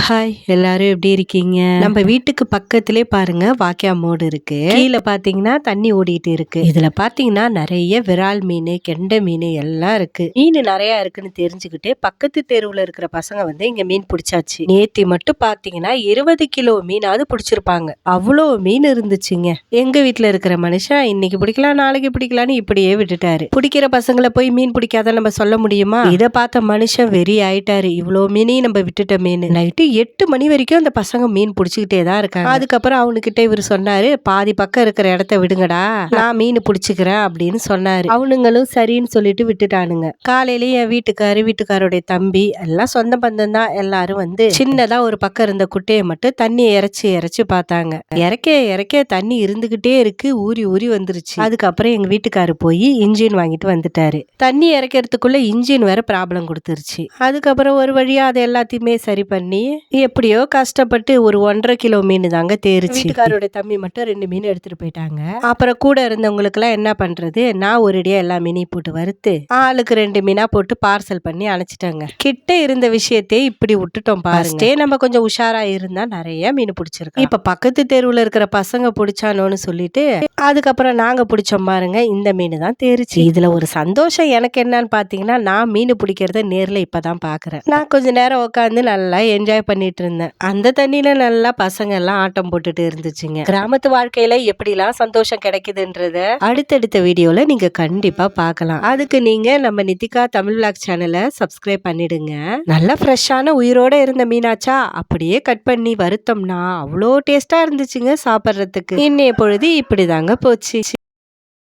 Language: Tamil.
ஹாய், எல்லாரும் எப்படி இருக்கீங்க? நம்ம வீட்டுக்கு பக்கத்திலே பாருங்க வாக்கியா மோடு இருக்கு. கீழே பாத்தீங்கன்னா தண்ணி ஓடிட்டு இருக்கு. இதுல பாத்தீங்கன்னா நிறைய விரால் மீன், கெண்டை மீன் எல்லாம் இருக்கு. மீன் நிறைய இருக்குன்னு தெரிஞ்சுக்கிட்டு பக்கத்து தெருவுல இருக்கிற பசங்க வந்து இங்க மீன் பிடிச்சாச்சு. நேத்தி மட்டும் பாத்தீங்கன்னா 20 கிலோ மீனாவது பிடிச்சிருப்பாங்க. அவ்வளோ மீன் இருந்துச்சுங்க. எங்க வீட்டுல இருக்கிற மனுஷன் இன்னைக்கு பிடிக்கலாம் நாளைக்கு பிடிக்கலான்னு இப்படியே விட்டுட்டாரு. பிடிக்கிற பசங்களை போய் மீன் பிடிக்காத நம்ம சொல்ல முடியுமா? இதை பார்த்த மனுஷன் வெறி ஆயிட்டாரு. இவ்வளோ மீனையும் நம்ம விட்டுட்டோமேனு. நைட்டு 8 மணி வரைக்கும் அந்த பசங்க மீன் பிடிச்சிக்கிட்டே தான் இருக்காங்க. அதுக்கப்புறம் அவனுக்கிட்ட இவர் சொன்னாரு, பாதி பக்கம் இருக்கிற இடத்த விடுங்கடா, நான் மீன் பிடிச்சிக்கிறேன் அப்படின்னு சொன்னாரு. அவனுங்களும் சரின்னு சொல்லிட்டு விட்டுட்டானுங்க. காலையிலயும் என் வீட்டுக்காரோடைய தம்பி எல்லாம் சொந்த பந்தம் தான். எல்லாரும் வந்து சின்னதா ஒரு பக்கம் இருந்த குட்டையை மட்டும் தண்ணி இறைச்சி பார்த்தாங்க. இறக்க தண்ணி இருந்துகிட்டே இருக்கு, ஊறி ஊறி வந்துருச்சு. அதுக்கப்புறம் எங்க வீட்டுக்காரு போய் இன்ஜின் வாங்கிட்டு வந்துட்டாரு. தண்ணி இறக்கிறதுக்குள்ள இன்ஜின் வேற ப்ராப்ளம் கொடுத்துருச்சு. அதுக்கப்புறம் ஒரு வழியா அதை எல்லாத்தையுமே சரி பண்ணி எப்படியோ கஷ்டப்பட்டு ஒரு 1.5 கிலோ மீன் தாங்க தேரிச்சு. வீட்டுக்காரோட தம்பி மட்டும் 2 மீன் எடுத்துட்டு போயிட்டாங்க. அப்புறம் கூட இருந்தவங்களுக்கு எல்லாம் என்ன பண்றது, நான் ஒரேடியா எல்லா மீனையும் போட்டு வறுத்து ஆளுக்கு 2 மீனா போட்டு பார்சல் பண்ணி அனுப்பிச்சிட்டாங்க. கிட்ட இருந்த விஷயத்தை இப்படி விட்டுட்டோம் பாருங்க. நம்ம கொஞ்சம் உஷாரா இருந்தா நிறைய மீன் பிடிச்சிருக்கோம். இப்ப பக்கத்து தெருவுல இருக்கிற பசங்க பிடிச்சானோன்னு சொல்லிட்டு அதுக்கப்புறம் நாங்க பிடிச்சோம் பாருங்க, இந்த மீன் தான் தேரிச்சு. இதுல ஒரு சந்தோஷம் எனக்கு என்னன்னு பாத்தீங்கன்னா, நான் மீன் பிடிக்கிறத நேர்ல இப்பதான் பாக்குறேன். நான் கொஞ்ச நேரம் உட்காந்து நல்லா என்ஜாய் பண்ணிட்டு இருந்தேன். அந்த தண்ணியில நல்லா பசங்க எல்லாம் ஆட்டம் போட்டுட்டு இருந்துச்சுங்க. கிராமத்து வாழ்க்கையில எப்படிலாம் சந்தோஷம் கிடைக்குதுன்றத அடுத்தடுத்த வீடியோல நீங்க கண்டிப்பா பார்க்கலாம். அதுக்கு நீங்க நம்ம நித்திகா தமிழ் விளாக் சேனலை சப்ஸ்கிரைப் பண்ணிடுங்க. நல்லா ஃப்ரெஷ்ஷான உயிரோட இருந்த மீனாச்சா அப்படியே கட் பண்ணி வருத்தம்னா அவ்வளோ டேஸ்டா இருந்துச்சுங்க சாப்பிட்றதுக்கு. இன்னைய பொழுது இப்படிதாங்க போச்சு.